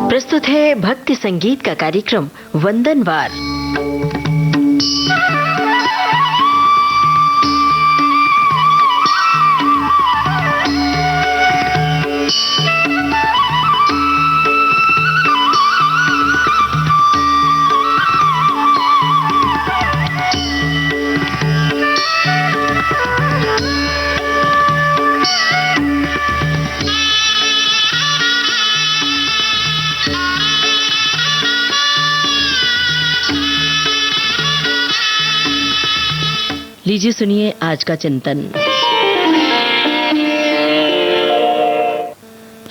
प्रस्तुत है भक्ति संगीत का कार्यक्रम वंदनवार। लीजिए सुनिए आज का चिंतन।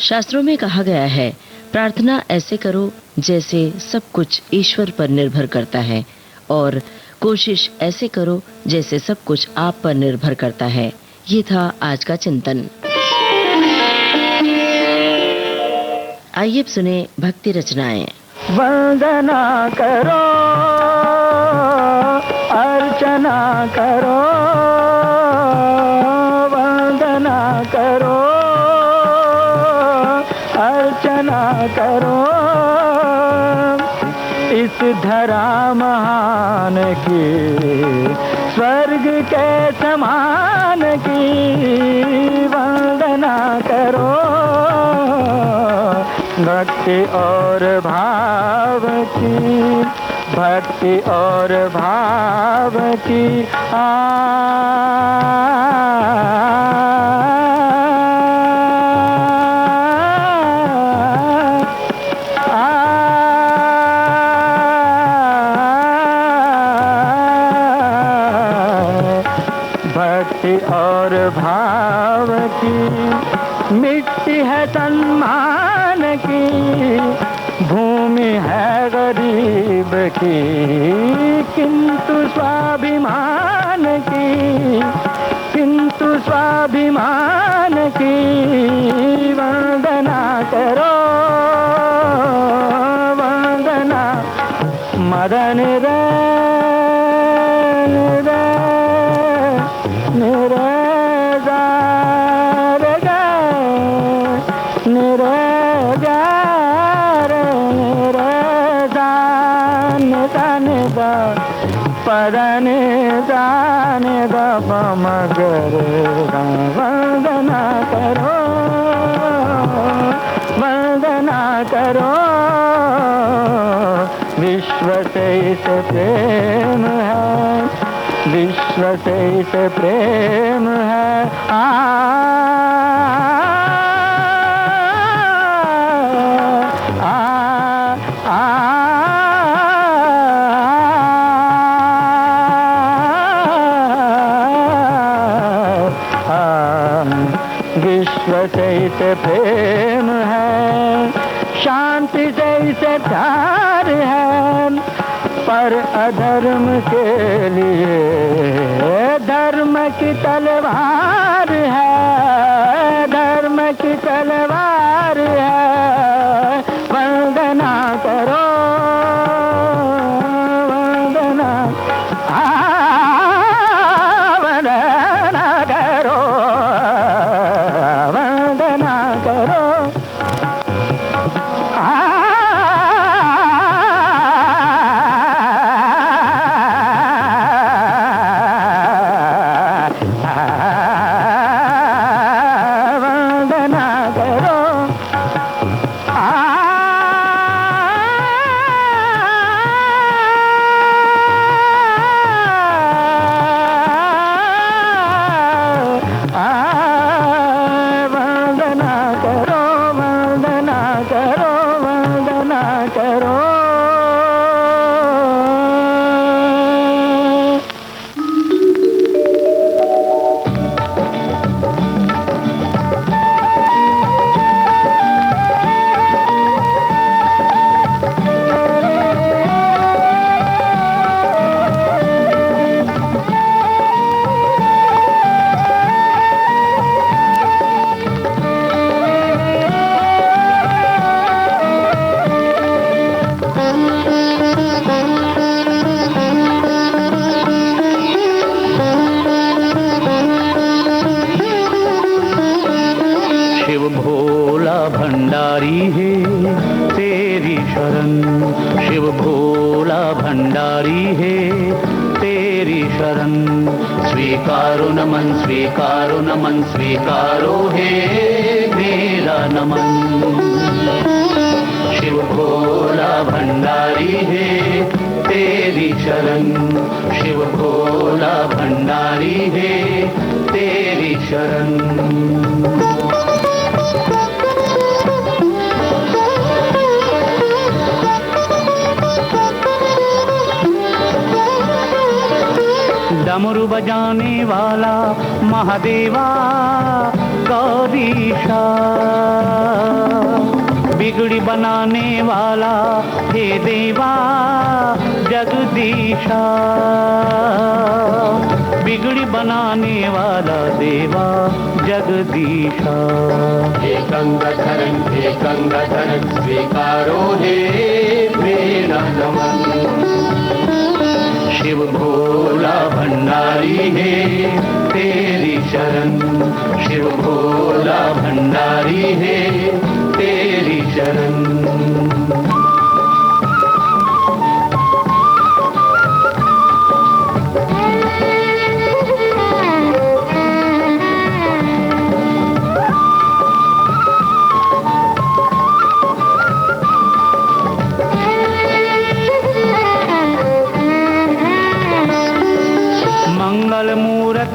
शास्त्रों में कहा गया है, प्रार्थना ऐसे करो जैसे सब कुछ ईश्वर पर निर्भर करता है, और कोशिश ऐसे करो जैसे सब कुछ आप पर निर्भर करता है। ये था आज का चिंतन। आइए अब सुने भक्ति रचनाएं। वंदना करो, अर्चना करो, वंदना करो, अर्चना करो, इस धरा महान की, स्वर्ग के समान की वंदना करो। भक्ति और भाव की, भक्ति और भाव की भक्ति और भाव की मिट्टी है सम्मान की, भूमि है गरीब की, किंतु स्वाभिमान की, किंतु स्वाभिमान की वंदना करो, वंदना। मदन रे रे मेरे पदने जाने मगर वंदना करो, वंदना करो। विश्व से इस प्रेम है, विश्व से इस प्रेम है। विश्व से इसे प्रेम है, शांति से इसे प्यार है, पर अधर्म के लिए धर्म की तलवार है, धर्म की तलवार है। वंदना करो, वंदना, वंदना करो, वंदना करो। तेरी शरण। शिव भोला भंडारी है तेरी शरण। स्वीकारो नमन स्वीकारो नमन स्वीकारो है मेरा नमन। शिव भोला भंडारी है तेरी शरण। शिव भोला भंडारी है तेरी शरण। डमरू बजाने वाला महादेवा गौरीशा। बिगड़ी बनाने वाला हे देवा जगदीशा। बिगड़ी बनाने वाला देवा जगदीशा। हे गंगाधरन स्वीकारो हे मेरा नमन। शिव भोला भंडारी है तेरी शरण। शिव भोला भंडारी है तेरी शरण।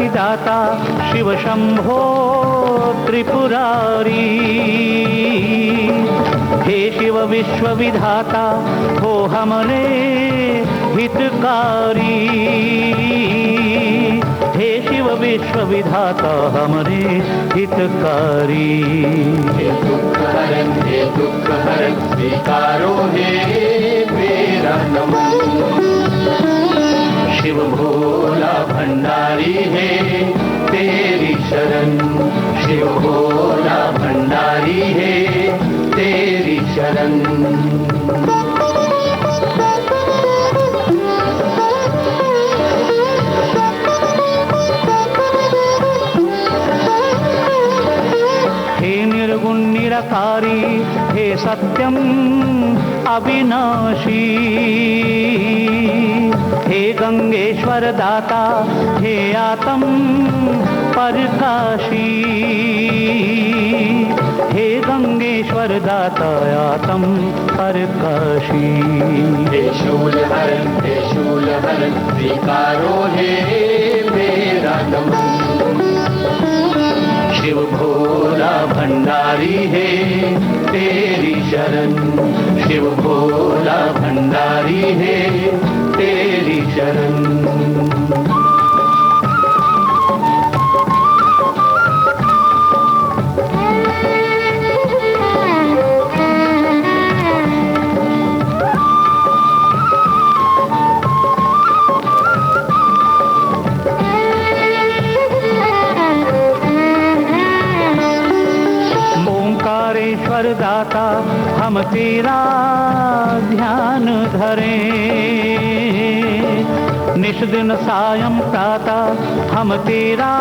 दाता शिव शंभो त्रिपुरारी। हे शिव विश्व विधाता हो हमरे हितकारी। हे शिव विश्व विधाता हमरे हितकारी। हे दुख हरण स्वीकारो हे मेरा नमन। शिव भोला भंडारी है तेरी शरण। शिव भोला भंडारी है तेरी शरण। हे निर्गुण निराकारी हे सत्यम अविनाशी। हे गंगेश्वर दाता हे आत्म परकाशी। हे गंगेश्वर दाता आत्म परकाशी। हे शूल हरण स्वीकारो हे मेरा नमन। शिव भोला भंडारी है तेरी शरण। शिव भोला भंडारी है तेरी शरण। दाता हम तेरा ध्यान धरें। निश दिन सायं प्रातः हम तेरा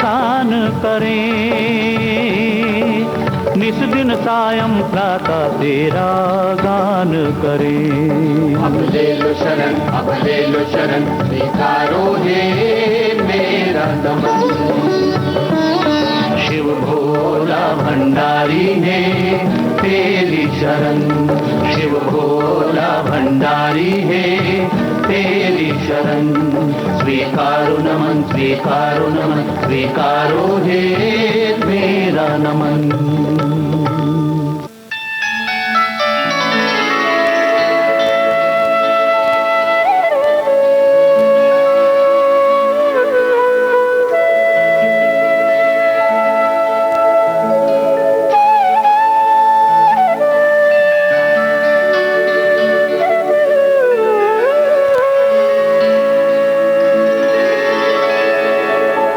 गान करें। निश दिन सायं प्रातः तेरा गान करें। अब ले लो शरण स्वीकारो हे मेरा नमन। शिव भोला भंडारी है तेरी शरण। शिव भोला भंडारी है तेरी शरण। स्वीकारो नमन स्वीकारो हे मेरा नमन।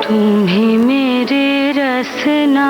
तुम्हें मेरे रसना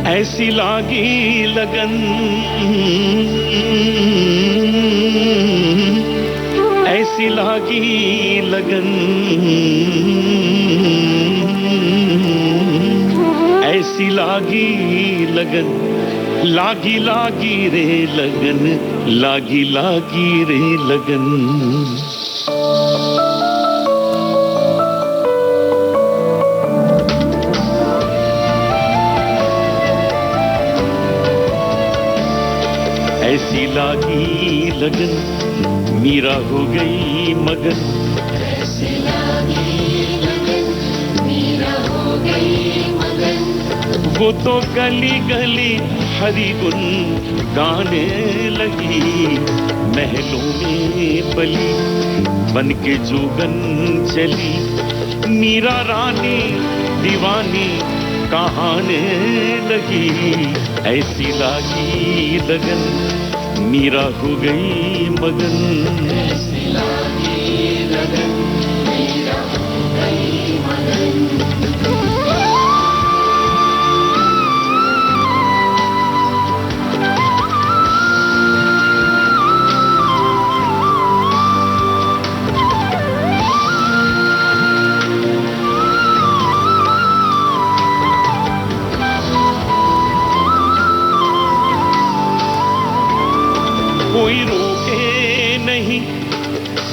ऐसी लागी लगन, ऐसी लागी लगन, ऐसी लागी लगन, लागी लागी रे लगन, लागी लागी रे लगन। ऐसी लागी लगन, मीरा हो गई मगन। ऐसी लागी लगन, मीरा हो गई मगन। वो तो गली गली हरि गुन गाने लगी, महलों में पली बन के जोगन चली। मीरा रानी दीवानी कहाने लगी, ऐसी लागी लगन, मीरा हो गई मगन। ऐसी लागी लगन, मीरा हो गई मगन। कोई रोके नहीं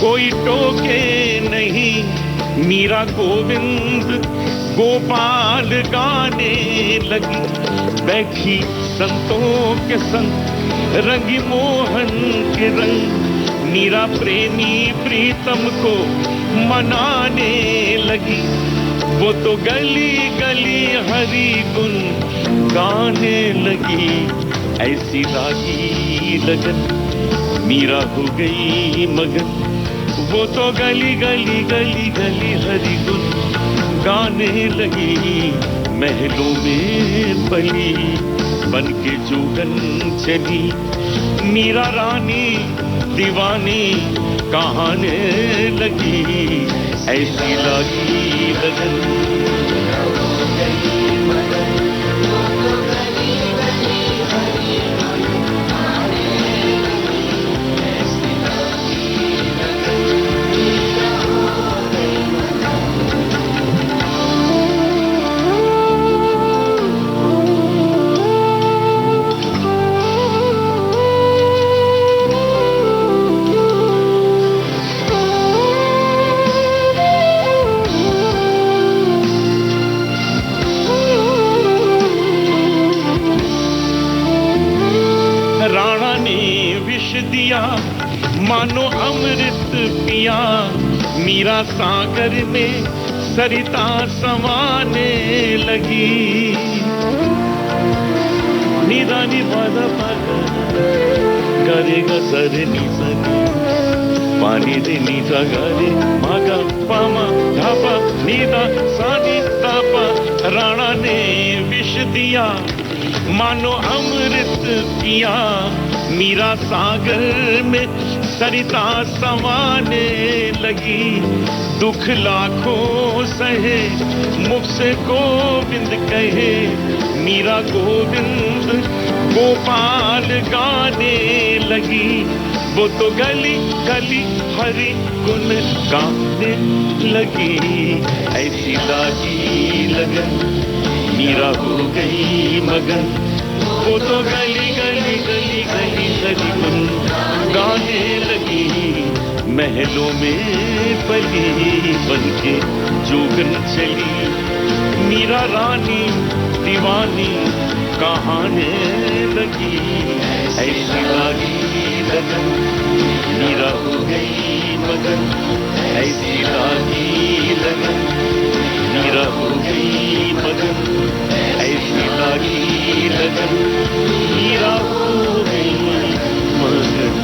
कोई टोके नहीं। मीरा गोविंद गोपाल गाने लगी, बैठी संतों के संग रंगी मोहन के रंग। मीरा प्रेमी प्रीतम को मनाने लगी, वो तो गली गली हरि गुण गाने लगी। ऐसी लागी लगन मीरा हो गई मगन, वो तो गली गली गली गली हरि गुण गाने लगी। महलों में पली बन के जोगन चली, मीरा रानी दीवानी कहाने लगी। ऐसी लागी लगन मानो अमृत पिया। मीरा सागर में सरिता समाने लगी। निदा निदा गरे ग सरे नि सरे पानी दे निदा गरे मागा पामा धापा निदा सानी तापा। राणा ने विष दिया मानो अमृत पिया। मीरा सागर में सरिता समाने लगी। दुख लाखों सहे मुख से गोविंद कहे। मीरा गोविंद गोपाल गाने लगी, वो तो गली गली हरि गुण गाने लगी। ऐसी लागी लगन मीरा हो गई मगन, वो तो गली गली गली गली हरि गुण गाने लगी। महलों में पली बन के जोगन चली। मीरा रानी दीवानी कहाने लगी। ऐसी लागी लगन मीरा हो गई मगन। ऐसी लागी लगन मीरा हो गई मगन। ऐसी लागी लगन मीरा हो गई मगन।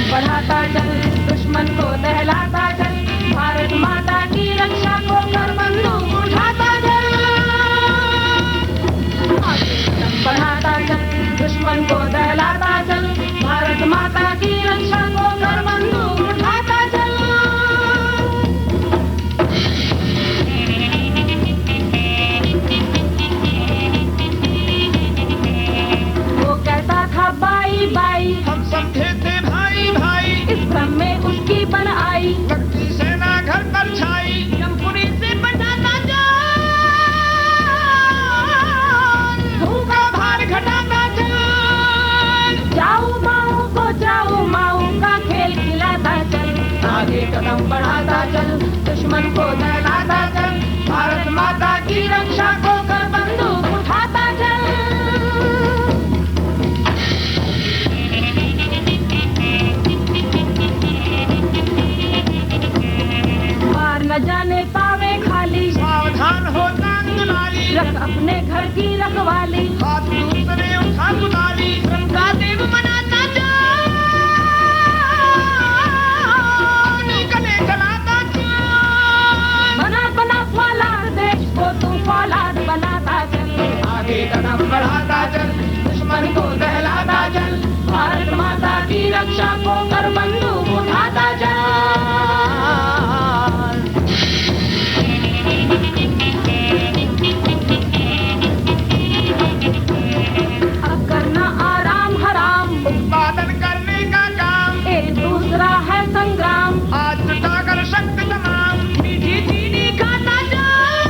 बढ़ाता चल, दुश्मन को दहलाता चल, भारत माता की रक्षा को कर बंदूक उठाता चल। बढ़ाता चल, दुश्मन को दहलाता चल, भारत माता की रक्षा को कर बंदूक उठाता चल। वो कहता था बाई बाई, हम समझे थे भाई भाई। इस भ्रम में उसकी बन आई, भक्ति सेना घर पर छाई। यमपुरी से बचाता चल, भूखा भार घटाता चल। जाऊ माऊ को जाऊ माऊ का खेल खिलाता चल। आगे कदम बढ़ाता चल, दुश्मन को दहलाता चल, भारत माता की रक्षा को कर बंदूक उठाता चल। मार न जाने पावे खाली, सावधान हो टांग दुलारी। रख अपने घर की रखवाली, हाथ दूसरे उठा दुलारी। का देव मनाता चल। गले चलाता चल। बना बना फौलाद देश को तू फौलाद बनाता चल। आगे कदम बढ़ाता चल, दुश्मन को दहलाता चल, भारत माता की रक्षा को कर बंदूक उठाता चल। अब करना आराम हराम, उत्पादन करने का काम। एक दूसरा है संग्राम। आज जुटाकर शक्ति तमाम। मीठी चीनी खाता चल,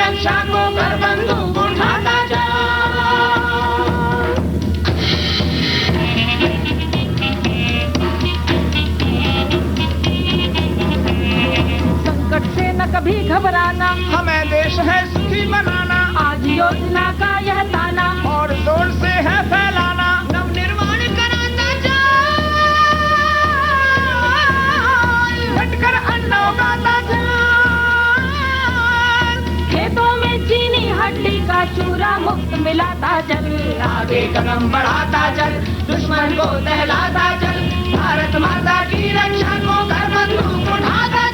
रक्षा को कर बंदूक उठाता चल। संकट से न कभी घबराना, हमें देश है सुखी बनाना, आज योजना का यह ताना, और जोर से है फैलाना, नवनिर्माण कराता चल, हटकर अन्ना उगाता चल। खेतों में चीनी हड्डी का चूरा मुक्त मिलाता चल, आगे कदम बढ़ाता चल, दुश्मन को दहलाता चल, भारत माता की रक्षा को कर बंदूक उठाता